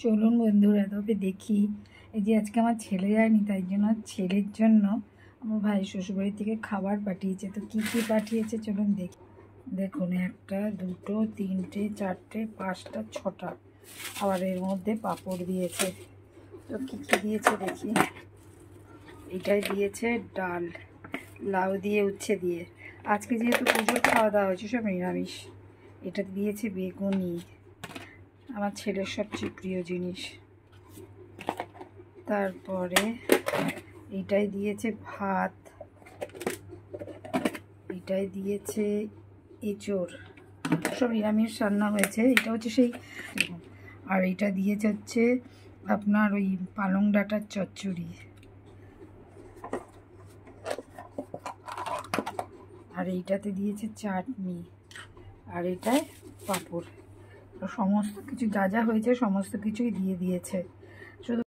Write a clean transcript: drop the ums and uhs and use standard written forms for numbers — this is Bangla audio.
চলুন বন্ধুরা, তবে দেখি এই যে আজকে আমার ছেলে যায়নি, তাই জন্য ছেলের জন্য আমার ভাই শ্বশুরবাড়ি থেকে খাবার পাঠিয়েছে। তো কি কি পাঠিয়েছে চলুন দেখি। দেখুন, 1 2 3 4 5 6টা, আবার এর মধ্যে পাঁপড় দিয়েছে। তো কি কি দিয়েছে দেখি। এটাই দিয়েছে ডাল, লাউ দিয়ে উচ্ছে দিয়ে। আজকে যেহেতু পুজোর খাওয়া দাওয়া হয়েছে সব নিরামিষ। এটা দিয়েছে বেগুনি, আমার ছেলের সবচেয়ে প্রিয় জিনিস। তারপরে এটাই দিয়েছে ভাত, এটাই দিয়েছে এঁচোড়, সব নিরামিষ রান্না হয়েছে। এটা হচ্ছে সেই, আর এটা দিয়েছে হচ্ছে আপনার ওই পালং ডাঁটার চচ্চড়ি, আর এইটাতে দিয়েছে চাটনি, আর এটায় পাঁপড়। সমস্ত কিছু যা যা হয়েছে সমস্ত কিছুই দিয়ে দিয়েছে।